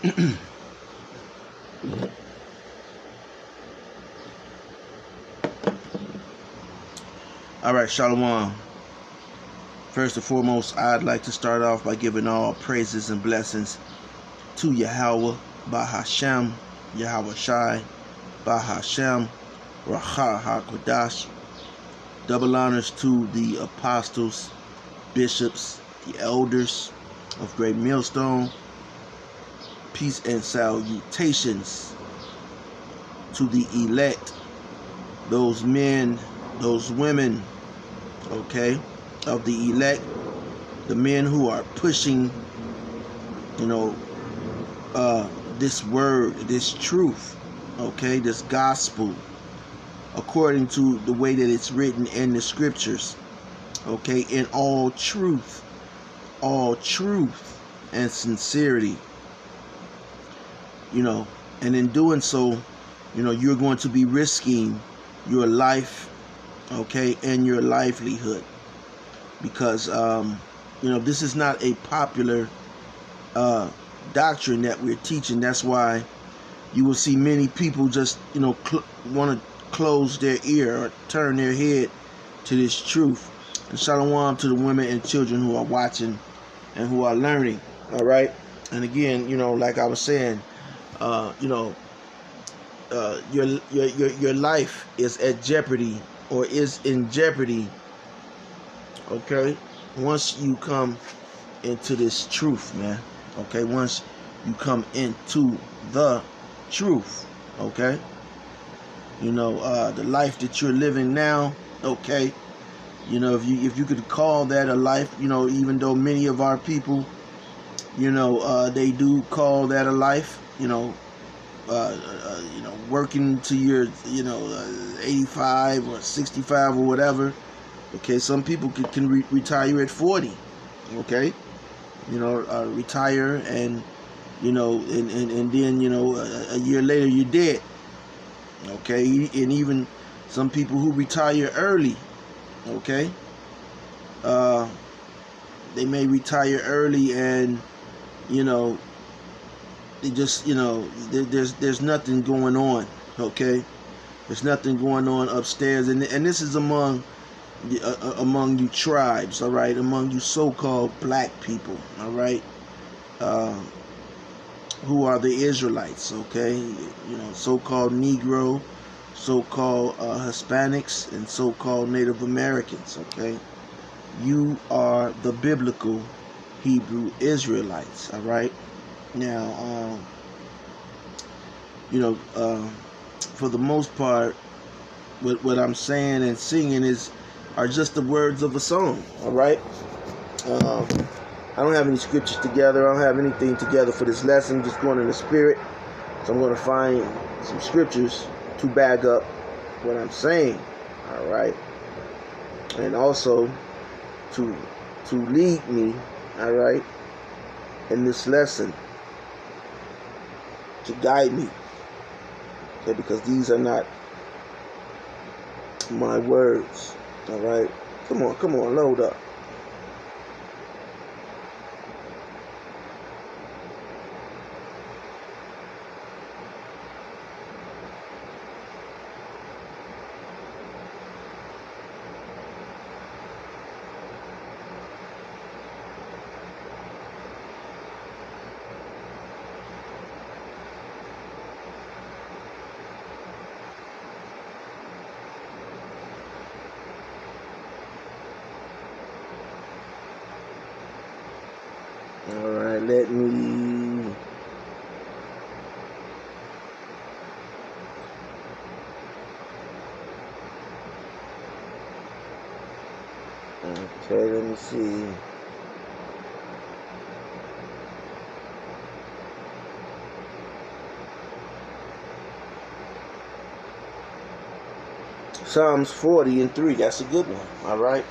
All right, Shalom. First and foremost, I'd like to start off by giving all praises and blessings to Yahweh, Bahashem, Yahweh Shai, Bahashem, Raha HaKodash. Double honors to the apostles, bishops, the elders of Great Millstone. Peace and salutations to the elect, those men, those women, okay, of the elect, the men who are pushing, this word, this truth, okay, this gospel, according to the way that it's written in the scriptures, okay, in all truth and sincerity, and in doing so, you're going to be risking your life, okay, and your livelihood, because this is not a popular doctrine that we're teaching. That's why you will see many people just want to close their ear or turn their head to this truth. And shalom to the women and children who are watching and who are learning. All right, and again, like I was saying, your life is at jeopardy, or is in jeopardy, okay, once you come into this truth, man, okay, once you come into the truth, okay, the life that you're living now, okay, if you could call that a life, even though many of our people, they do call that a life, working to your 85 or 65 or whatever, okay, some people can retire at 40, okay, retire and and then a year later you're dead, okay, and even some people who retire early, okay, they may retire early and they just there's nothing going on, okay, there's nothing going on upstairs, and this is among you tribes, all right, among you so-called black people, all right, who are the Israelites, okay, so-called Negro, so-called Hispanics, and so-called Native Americans, okay, you are the biblical Hebrew Israelites, all right. Now, for the most part, what I'm saying and singing are just the words of a song, all right? I don't have any scriptures together. I don't have anything together for this lesson. Just going in the spirit. So I'm going to find some scriptures to back up what I'm saying, all right? And also to lead me, all right, in this lesson, to guide me, okay, because these are not my words, all right. Come on, load up. All right, let me see. Psalms 40:3, that's a good one, all right.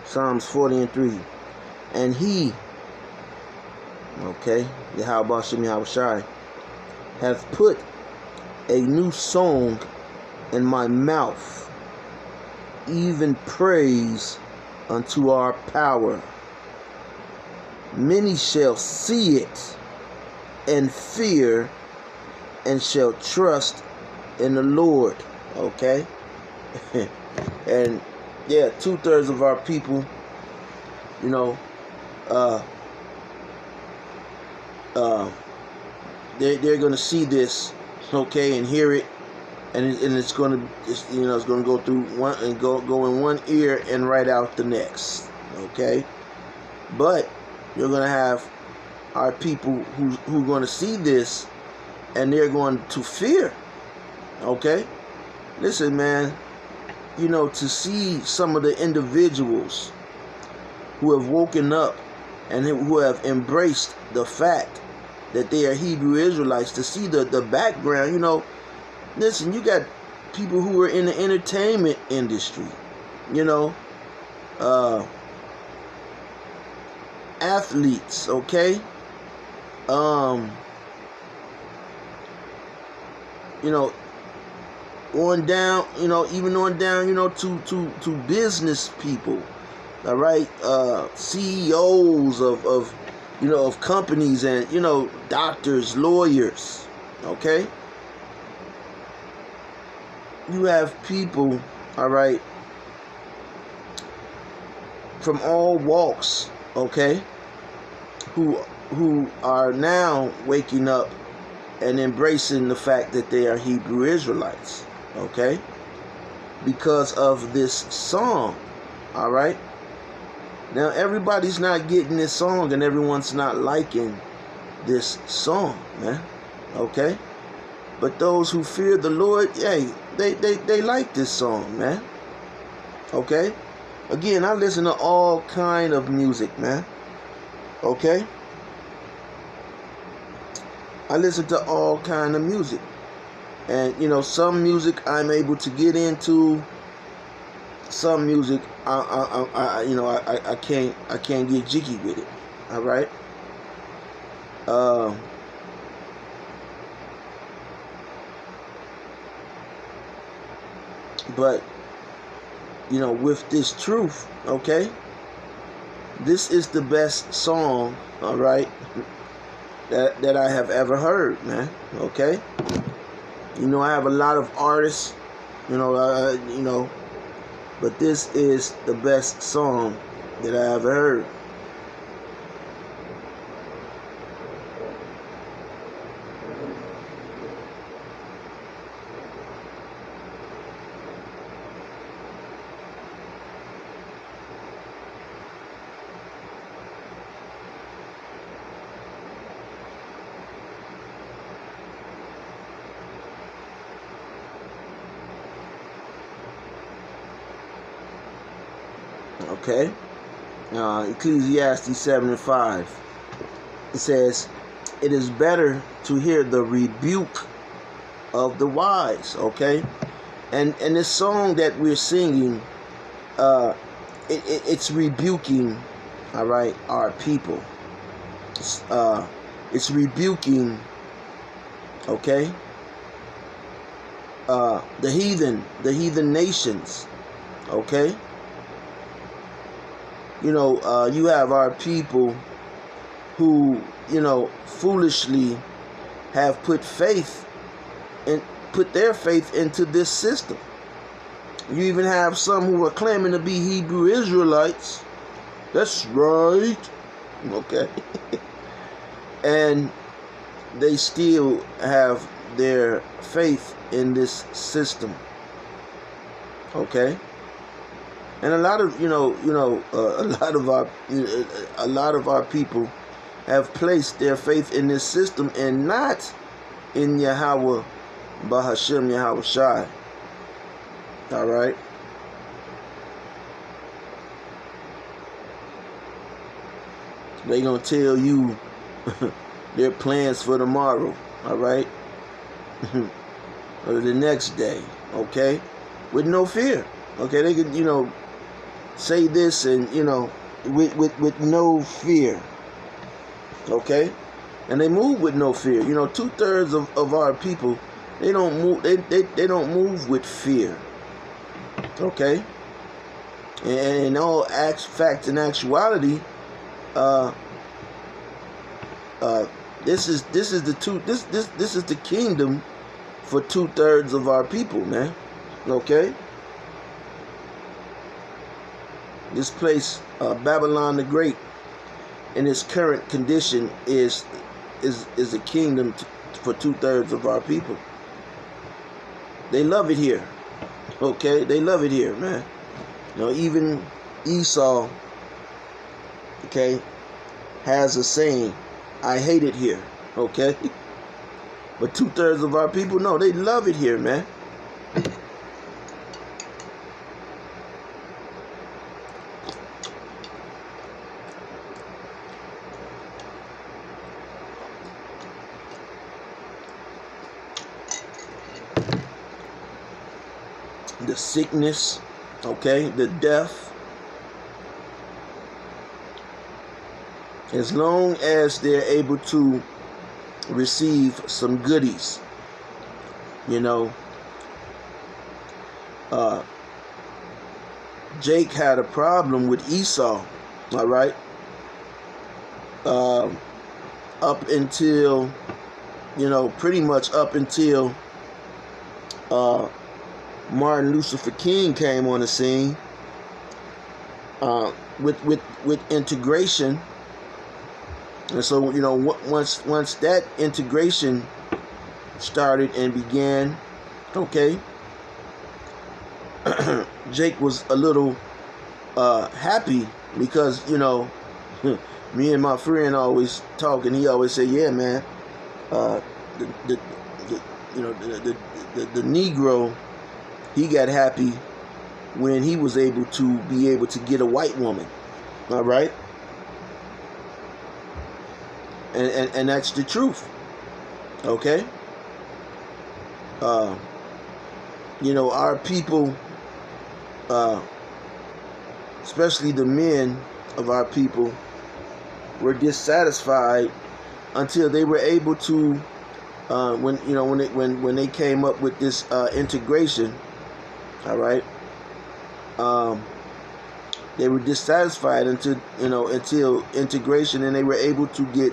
Psalms 40:3, and he, okay, Yahweh Shem Yahweh Shai, hath put a new song in my mouth, even praise unto our power. Many shall see it and fear and shall trust in the Lord. Okay? And yeah, 2/3 of our people, you know, they're gonna see this, okay, and hear it, and it's gonna, it's gonna go through one and go in one ear and right out the next. Okay? But you're gonna have our people who are gonna see this, and they're going to fear. Okay? Listen, man, to see some of the individuals who have woken up and who have embraced the fact that they are Hebrew Israelites, to see the background, listen, you got people who are in the entertainment industry, athletes, okay? On down, even on down, to business people, all right, CEOs of companies, and doctors, lawyers, okay. You have people, all right, from all walks, okay, who are now waking up and embracing the fact that they are Hebrew Israelites, okay, because of this song. All right. Now, everybody's not getting this song, and everyone's not liking this song, man. Okay? But those who fear the Lord, hey, they like this song, man. Okay? Again, I listen to all kind of music, man. Okay? I listen to all kind of music. And, some music I'm able to get into. Some music, I can't get jiggy with it. All right. But with this truth, okay, this is the best song, all right, that I have ever heard, man. Okay. I have a lot of artists, but this is the best song that I ever heard. Okay? Ecclesiastes 7:5. It says, "It is better to hear the rebuke of the wise." Okay? And this song that we're singing, it's rebuking, all right, our people. It's rebuking, okay, the heathen nations, okay. You have our people who, foolishly have put their faith into this system. You even have some who are claiming to be Hebrew Israelites. That's right. Okay. And they still have their faith in this system. Okay. And a lot of a lot of our people have placed their faith in this system and not in Yahweh, Bahashem Yahweh Shai. All right. They gonna tell you their plans for tomorrow. All right, or the next day. Okay, with no fear. Okay, they could say this and with no fear. Okay, and they move with no fear. 2/3 of our people, they don't move. They don't move with fear. Okay, and in all facts and actuality, This is the kingdom for 2/3 of our people, man. Okay. This place, Babylon the Great, in its current condition, is a kingdom for 2/3 of our people. They love it here. Okay, they love it here, man. You know, even Esau, okay, has a saying, "I hate it here." Okay, but 2/3 of our people, no, they love it here, man. The sickness, okay, the death, as long as they're able to receive some goodies, you know. Jake had a problem with Esau, all right, up until, you know, pretty much up until Martin Luther King came on the scene with integration. And so, you know, once that integration started and began, okay, Jake was a little happy because, you know, me and my friend always talk, and he always say, "Yeah, man, the Negro, he got happy when he was able to get a white woman." All right. And that's the truth. Okay. You know, our people, especially the men of our people, were dissatisfied until they were able to, when they came up with this integration. All right. They were dissatisfied until integration, and they were able to get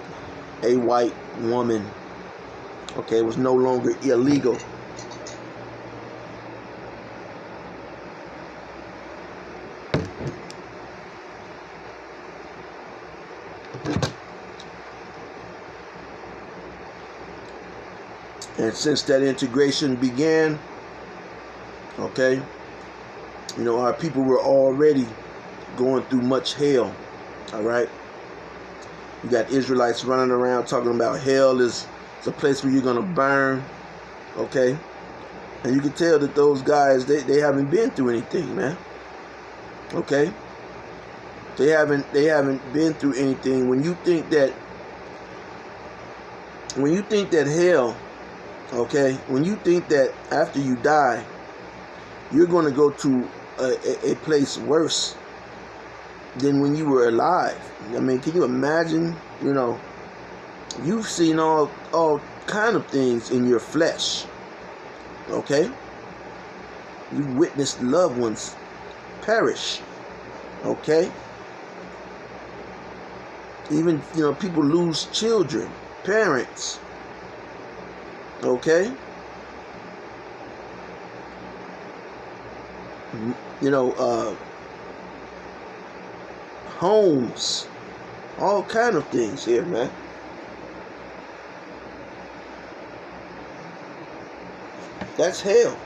a white woman. Okay, it was no longer illegal. And since that integration began, okay, you know, our people were already going through much hell. All right. You got Israelites running around talking about hell is a place where you're going to burn. Okay. And you can tell that those guys, they haven't been through anything, man. Okay. They haven't been through anything. When you think that hell, okay, when you think that after you die, you're going to go to a place worse than when you were alive. I mean, can you imagine? You know, you've seen all kind of things in your flesh. Okay? You witnessed loved ones perish. Okay? Even, you know, people lose children, parents. Okay? You know, homes, all kind of things here, man. That's hell.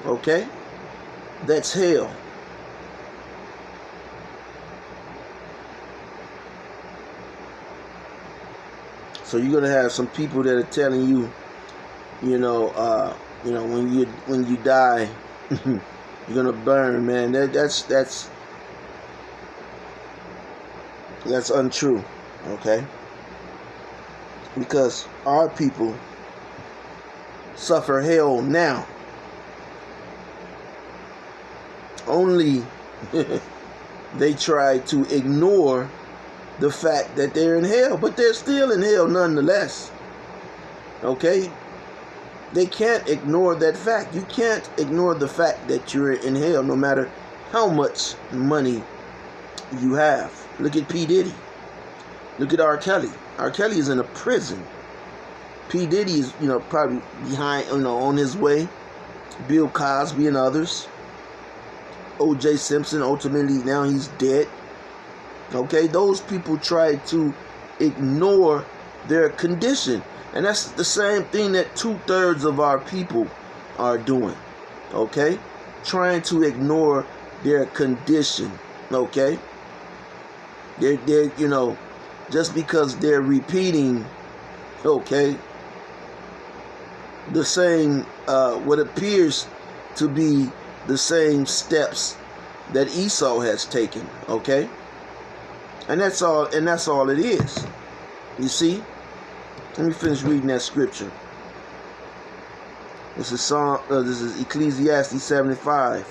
Okay? That's hell. So you're gonna have some people that are telling you, you know, when you die, you're gonna burn, man. That's untrue. Okay? Because our people suffer hell now. Only they try to ignore the fact that they're in hell, but they're still in hell nonetheless. Okay? They can't ignore that fact. You can't ignore the fact that you're in hell no matter how much money you have. Look at P. Diddy. Look at R. Kelly. R. Kelly is in a prison. P. Diddy is, probably behind, on his way. Bill Cosby and others. O.J. Simpson, ultimately now he's dead. Okay, those people try to ignore their condition. And that's the same thing that 2/3 of our people are doing. Okay? Trying to ignore their condition. Okay? They're just because they're repeating, okay, the same, what appears to be the same steps that Esau has taken, okay? And that's all it is. You see? Let me finish reading that scripture. This is Ecclesiastes 75.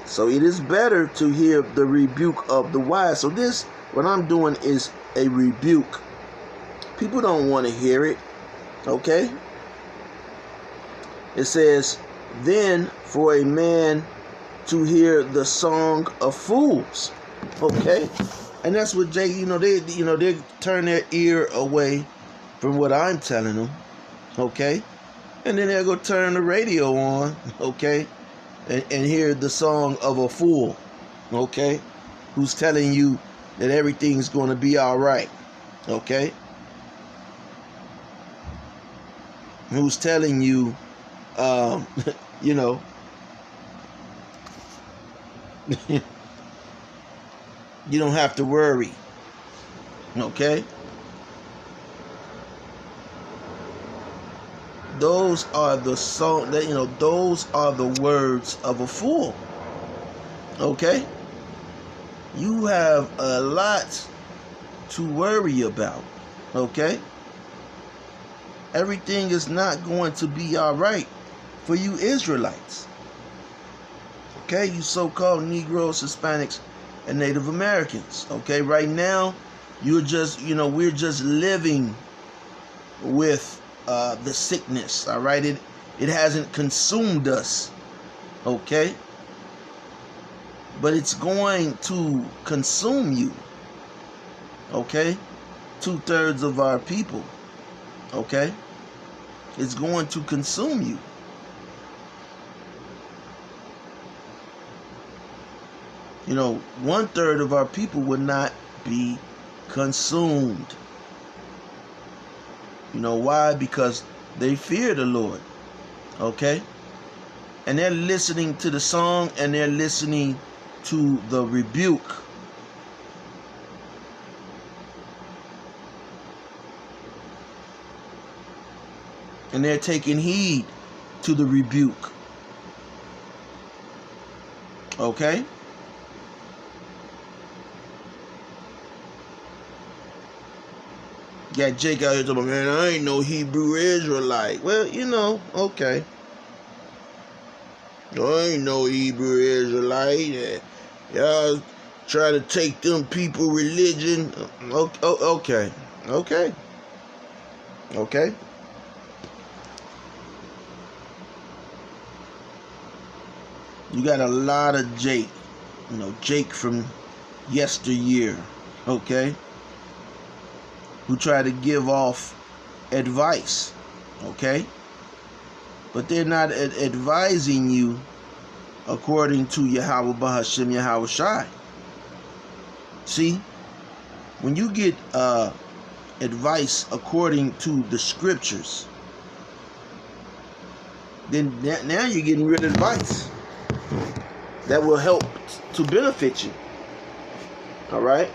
So it is better to hear the rebuke of the wise. So this, what I'm doing is a rebuke. People don't want to hear it, okay? It says, then for a man to hear the song of fools, okay? And that's what they turn their ear away from what I'm telling them, okay? And then they'll go turn the radio on, okay? And hear the song of a fool, okay? Who's telling you that everything's going to be all right, okay? Who's telling you, you don't have to worry, okay? Those are the song that those are the words of a fool. Okay? You have a lot to worry about. Okay? Everything is not going to be all right for you Israelites. Okay? You so-called Negroes, Hispanics, and Native Americans. Okay? Right now, we're just living with the sickness, all right? It hasn't consumed us, okay? But it's going to consume you, okay? 2/3 of our people, okay? It's going to consume you. You know, 1/3 of our people will not be consumed. You know why? Because they fear the Lord. Okay? And they're listening to the song and they're listening to the rebuke. And they're taking heed to the rebuke. Okay? Got Jake out here talking, man, I ain't no Hebrew Israelite. Well, okay. I ain't no Hebrew Israelite. Y'all try to take them people religion. Okay. Okay. You got a lot of Jake. Jake from yesteryear. Okay? Who try to give off advice, okay? But they're not advising you according to Yahweh Bahashim Yahweh Shai. See, when you get advice according to the scriptures, then now you're getting real advice that will help to benefit you. All right?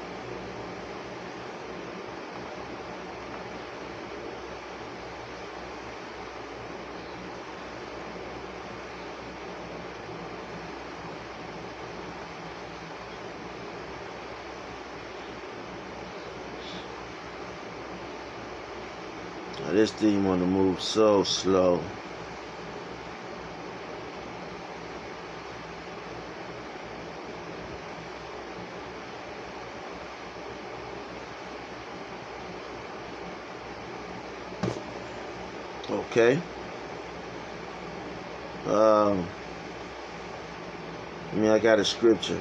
This thing want to move so slow. Okay. I got a scripture.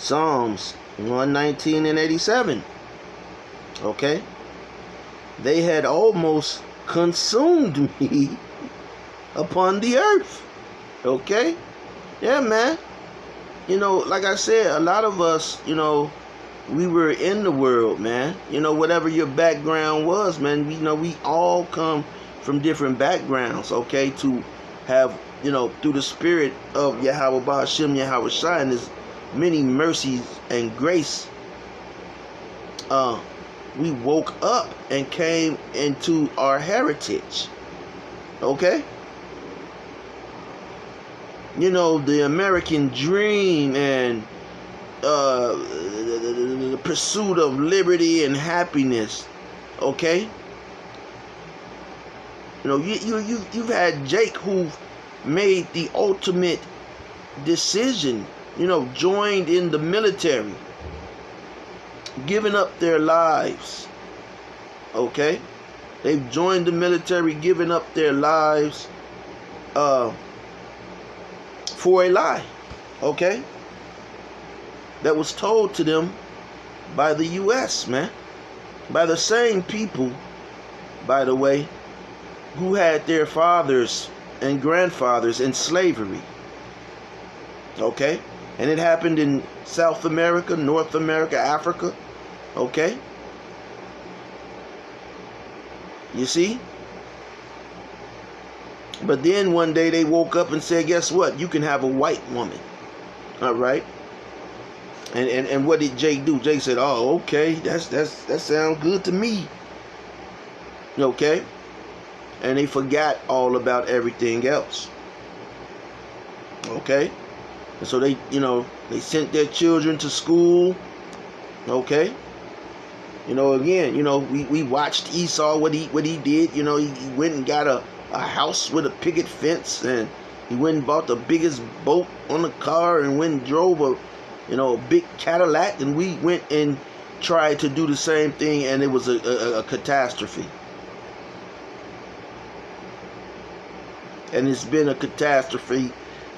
Psalms 119 and 87. Okay? They had almost consumed me upon the earth. Okay? Yeah, man. Like I said, a lot of us, we were in the world, man. Whatever your background was, man, we all come from different backgrounds, okay, to have, through the spirit of Yahweh Ba'ashem, Yahweh Shai, and his many mercies and grace, we woke up and came into our heritage, okay? The American dream and the pursuit of liberty and happiness, okay? You've had Jake who made the ultimate decision, joined in the military, giving up their lives, okay? They've joined the military, giving up their lives for a lie, okay? That was told to them by the U.S., man. By the same people, by the way, who had their fathers and grandfathers in slavery. Okay? And it happened in South America, North America, Africa. Okay? You see? But then one day they woke up and said, guess what? You can have a white woman. All right? And what did Jake do? Jake said, oh, okay, that sounds good to me. Okay? And they forgot all about everything else. Okay? And so they sent their children to school. Okay? Again, we watched Esau, what he did. He went and got a house with a picket fence, and he went and bought the biggest boat on the car, and went and drove a big Cadillac, and we went and tried to do the same thing, and it was a catastrophe. And it's been a catastrophe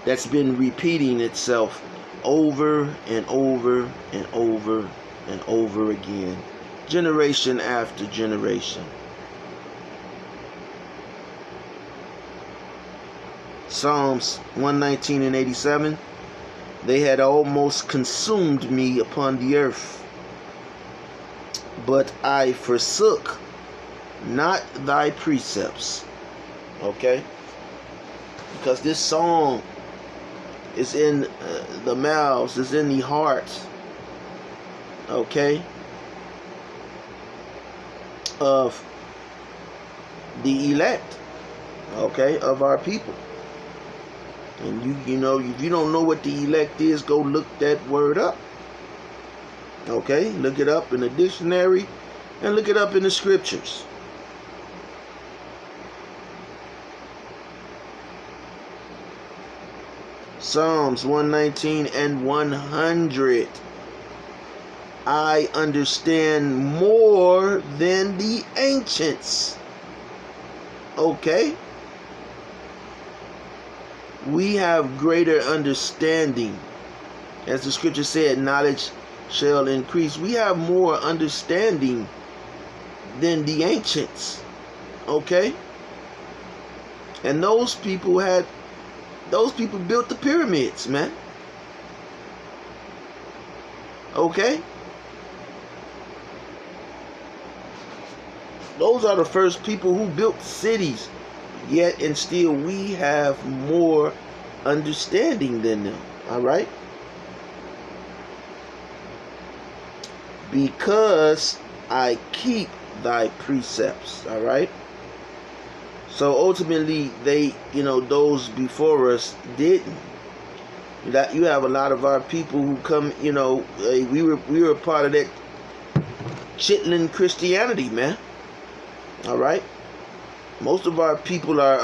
that's been repeating itself over and over and over and over again, generation after generation. Psalms 119 and 87. They had almost consumed me upon the earth, but I forsook not thy precepts. Okay? Because this song is in the mouths, is in the hearts, okay, of the elect, okay, of our people. And if you don't know what the elect is, go look that word up. Okay? Look it up in the dictionary and look it up in the scriptures. Psalms 119 and 100. I understand more than the ancients. Okay? We have greater understanding. As the scripture said, knowledge shall increase. We have more understanding than the ancients. Okay? And those people built the pyramids, man. Okay? Those are the first people who built cities. Yet and still we have more understanding than them. Alright? Because I keep thy precepts. Alright? So ultimately they, those before us didn't. That you have a lot of our people who come, we were a part of that chitlin Christianity, man. Alright? Most of our people are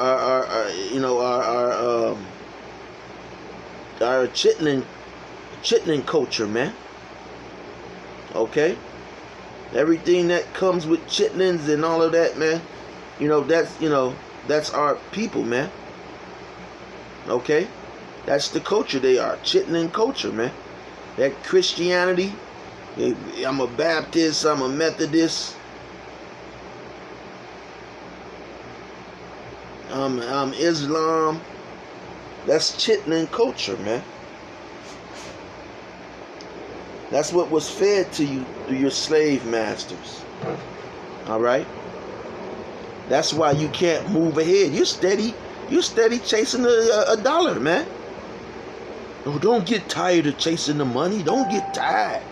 chitlin culture, man. Okay? Everything that comes with chitlins and all of that, man, that's our people, man. Okay? That's the culture they are. Chitlin culture, man. that Christianity. I'm a Baptist, I'm a Methodist, I'm Islam. That's chitlin culture, man. That's what was fed to you through your slave masters. All right? That's why you can't move ahead. You're steady chasing a dollar, man. Oh, don't get tired of chasing the money. Don't get tired.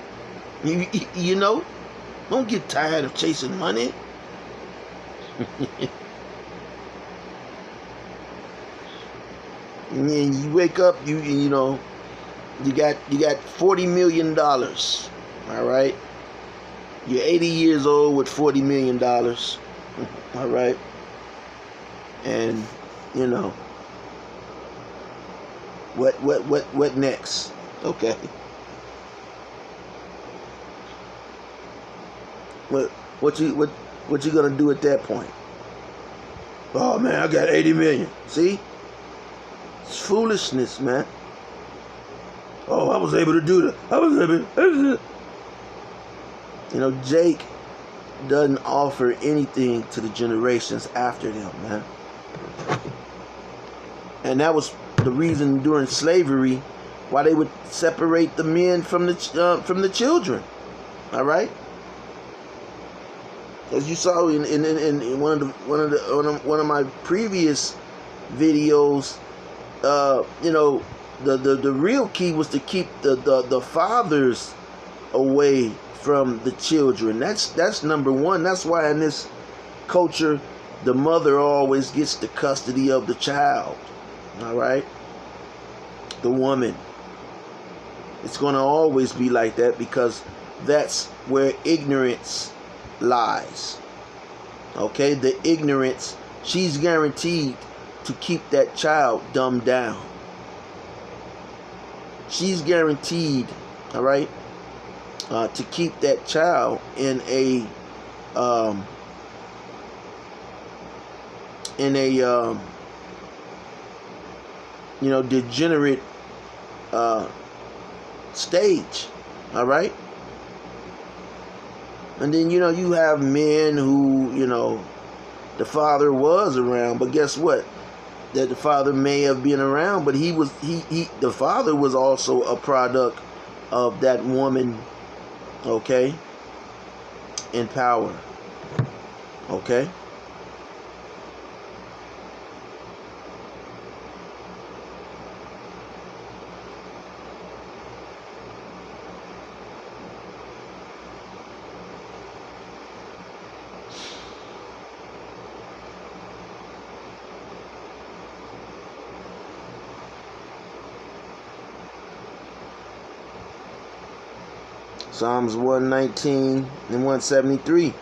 You know? Don't get tired of chasing money. And then you wake up, you know, you got $40 million. All right? You're 80 years old with $40 million. All right? And, you know, what next? Okay. What you gonna do at that point? Oh man, I got 80 million. See? It's foolishness, man. Oh, I was able to do that. I was able. You know, Jake doesn't offer anything to the generations after them, man. And that was the reason during slavery why they would separate the men from the children. All right. As you saw in one of my previous videos, you know, the real key was to keep the fathers away from the children. That's number one. That's why in this culture, the mother always gets the custody of the child. All right, the woman. It's going to always be like that because that's where ignorance lies. Okay, the ignorance, she's guaranteed to keep that child dumbed down. She's guaranteed, all right, to keep that child in a you know, degenerate stage. All right. And then, you know, you have men who, you know, the father was around, but guess what? That the father may have been around, but the father was also a product of that woman, okay, in power. Okay? Psalms 119 and 173.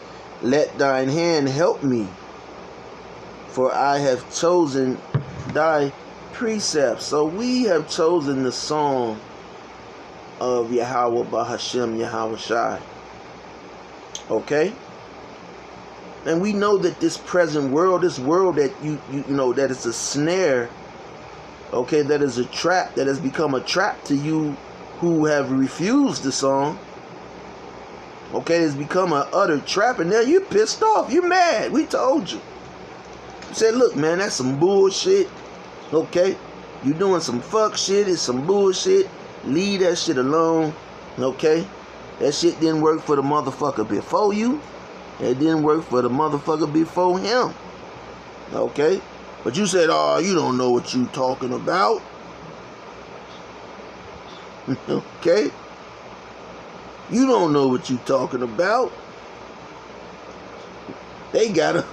Let thine hand help me, for I have chosen thy precepts. So we have chosen the song of Yahweh Bahashem Yahweh Shai. Okay? And we know that this present world, this world that you know, that is a snare, okay, that is a trap, that has become a trap to you who have refused the song. Okay, it's become an utter trap, and now you're pissed off. You're mad. We told you. You said, look, man, that's some bullshit. Okay? You're doing some fuck shit. It's some bullshit. Leave that shit alone. Okay? That shit didn't work for the motherfucker before you. It didn't work for the motherfucker before him. Okay? But you said, oh, you don't know what you talking about. Okay? You don't know what you talking about. They got a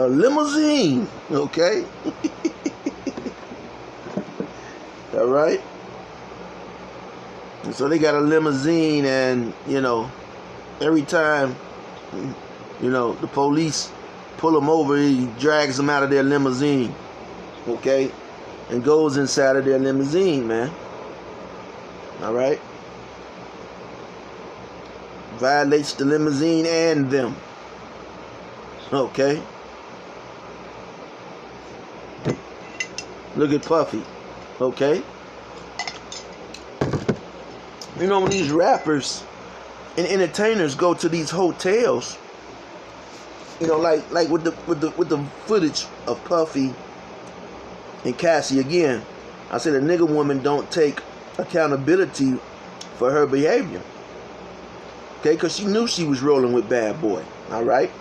limousine, okay? All right? And so they got a limousine, and, you know, every time, you know, the police pull them over, he drags them out of their limousine, okay? And goes inside of their limousine, man. All right? Violates the limousine and them. Okay? Look at Puffy. Okay? You know, when these rappers and entertainers go to these hotels, you know, like with the footage of Puffy and Cassie again, I said a nigga woman don't take accountability for her behavior. Okay, because she knew she was rolling with Bad Boy. All right,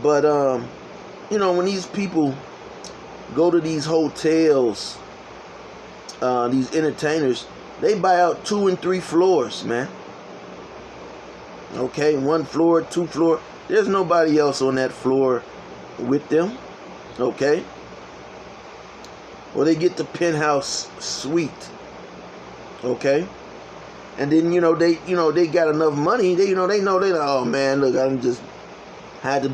but you know, when these people go to these hotels, these entertainers, they buy out 2 and 3 floors, man. Okay, 1 floor, 2 floor. There's nobody else on that floor with them. Okay. Or they get the penthouse suite. Okay. And then they got enough money. They know oh man, look, I just had to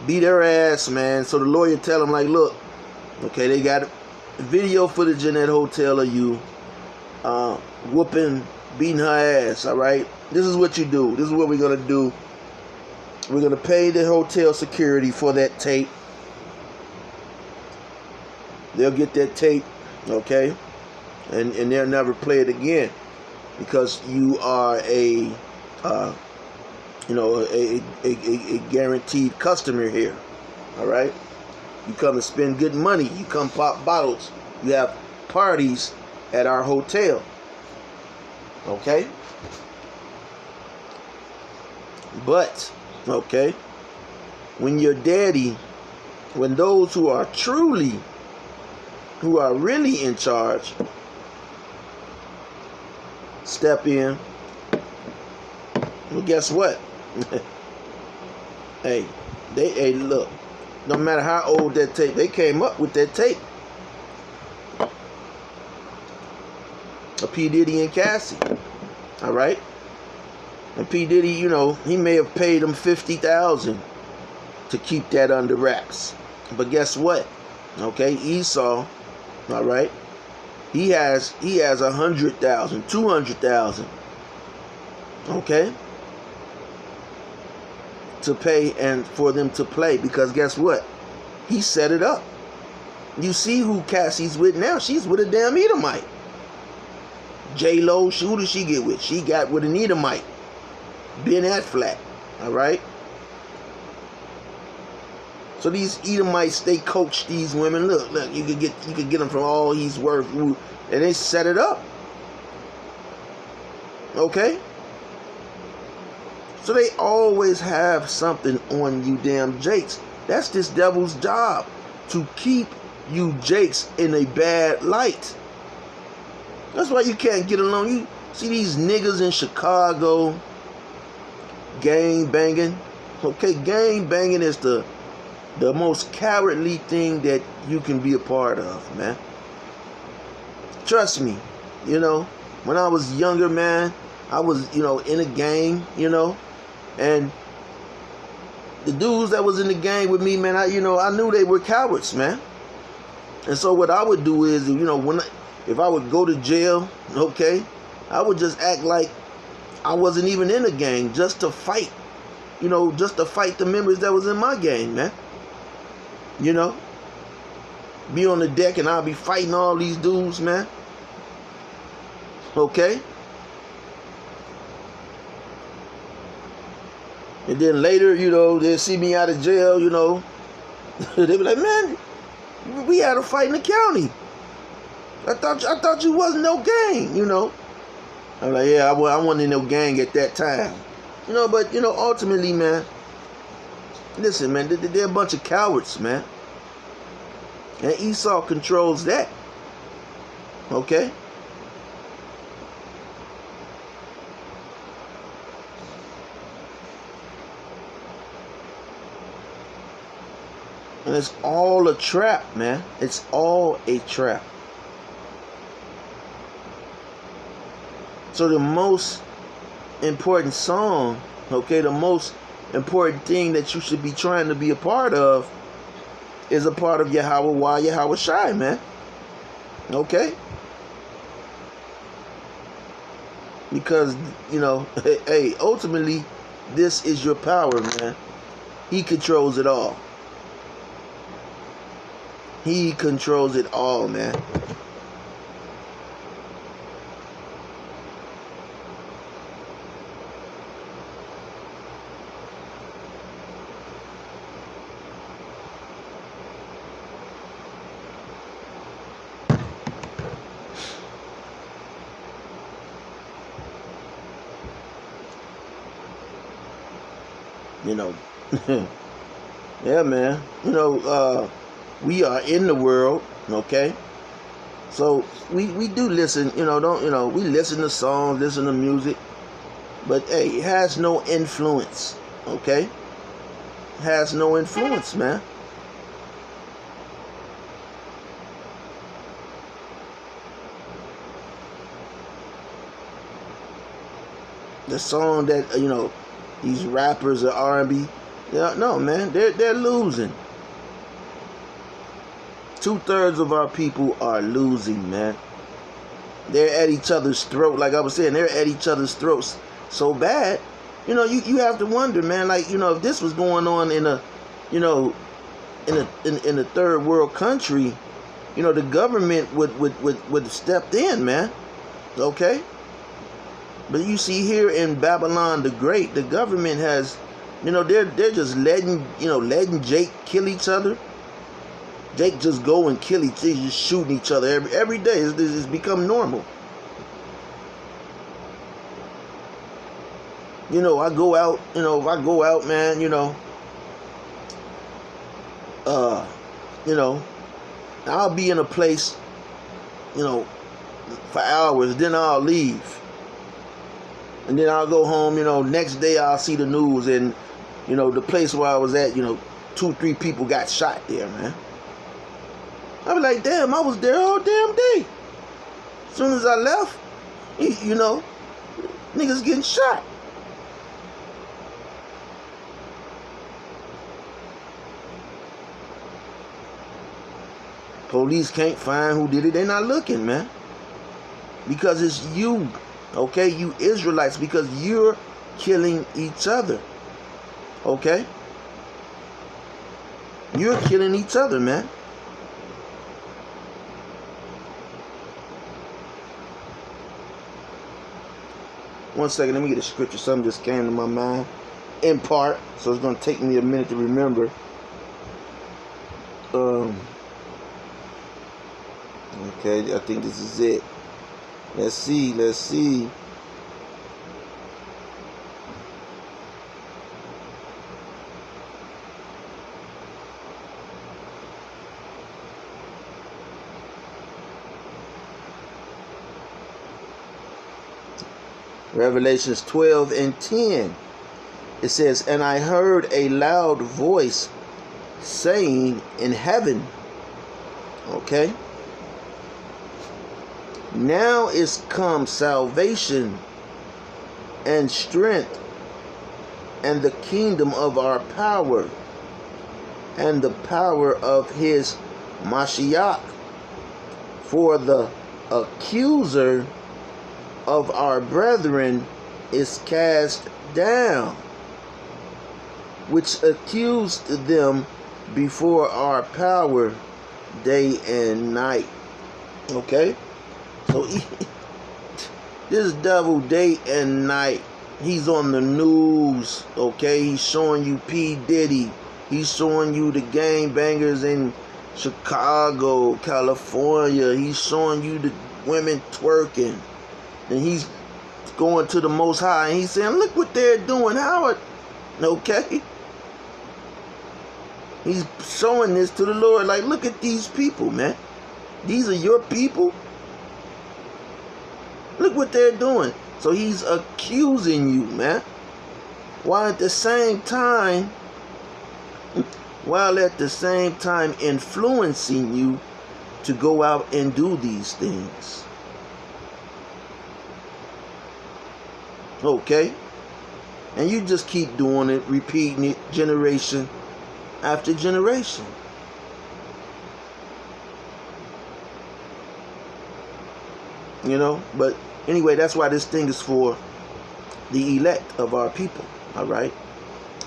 beat her ass, man. So the lawyer tell them like, look, okay, they got video footage in that hotel of you beating her ass. All right, this is what you do. This is what we're gonna do. We're gonna pay the hotel security for that tape. They'll get that tape, okay, and they'll never play it again because you are a guaranteed customer here. All right, you come and spend good money. You come pop bottles. You have parties at our hotel. Okay, but okay, when your daddy, when those who are really in charge step in, well, guess what? hey, look, no matter how old that tape, they came up with that tape. P. Diddy and Cassie. All right? And P. Diddy, you know, he may have paid them $50,000 to keep that under wraps. But guess what? Okay, Esau, all right, he has 100,000, 200,000, okay, to pay and for them to play, because guess what? He set it up. You see who Cassie's with now? She's with a damn Edomite. J-Lo, who did she get with? She got with an Edomite. Ben Affleck, all right? So these Edomites, they coach these women. Look, you could get them from all he's worth, and they set it up. Okay? So they always have something on you damn Jakes. That's this devil's job, to keep you Jakes in a bad light. That's why you can't get along. You see these niggas in Chicago gang banging. Okay, gang banging is the most cowardly thing that you can be a part of, man. Trust me, you know, when I was younger, man, I was, you know, in a gang, you know, and the dudes that was in the gang with me, man, I knew they were cowards, man. And so what I would do is, you know, if I would go to jail, okay, I would just act like I wasn't even in a gang, just to fight, you know, just to fight the members that was in my gang, man. You know, be on the deck and I'll be fighting all these dudes, man. Okay? And then later, you know, they'll see me out of jail, you know. They'll be like, man, we had a fight in the county. I thought you wasn't no gang, you know. I'm like, yeah, I wasn't in no gang at that time. You know, but, you know, ultimately, man, listen, man, they're a bunch of cowards, man. And Esau controls that. Okay? And it's all a trap, man. It's all a trap. So the most important song, okay, the most important thing that you should be trying to be a part of is a part of Yahweh Yahweh Shai, man. Okay? Because, you know, hey, ultimately, this is your power, man. He controls it all. He controls it all, man. You know. Yeah, man. We are in the world, okay? So we do listen, we listen to songs, listen to music, but hey, it has no influence, okay? It has no influence, man. The song that these rappers or R&B, no, man, they're losing. 2/3 of our people are losing, man. They're at each other's throat, like I was saying. They're at each other's throats so bad. You have to wonder, man. Like, if this was going on in a third world country, the government would have stepped in, man. Okay. But you see here in Babylon the Great, the government has, they're just letting Jake kill each other. Jake just go and kill each other, just shooting each other every day. It's become normal. I go out, if I go out, man, I'll be in a place, for hours, then I'll leave. And then I'll go home, next day I'll see the news and, the place where I was at, 2-3 people got shot there, man. I was like, damn, I was there all damn day. As soon as I left, niggas getting shot. Police can't find who did it. They're not looking, man. Because it's you, okay? You Israelites, because you're killing each other, okay? You're killing each other, man. One second, let me get a scripture. Something just came to my mind, in part, so it's going to take me a minute to remember. Okay, I think this is it. Let's see. Revelations 12:10. It says, and I heard a loud voice saying in heaven, okay, now is come salvation and strength and the kingdom of our power and the power of his Mashiach. For the accuser of our brethren is cast down, which accused them before our power day and night. Okay? So this devil day and night, he's on the news, okay? He's showing you P. Diddy. He's showing you the gangbangers in Chicago, California. He's showing you the women twerking. And he's going to the Most High and he's saying, look what they're doing, Howard. Okay? He's showing this to the Lord, like, look at these people, man. These are your people. Look what they're doing. So he's accusing you, man. While at the same time influencing you to go out and do these things. Okay? And you just keep doing it, repeating it, generation after generation. But anyway, that's why this thing is for the elect of our people, all right?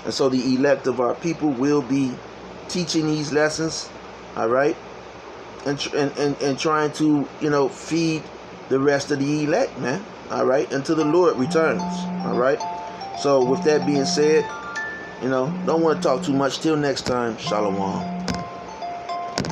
And so the elect of our people will be teaching these lessons, all right? And trying to, feed the rest of the elect, man, all right? Until the Lord returns, all right? So with that being said, don't want to talk too much. Till next time, Shalom.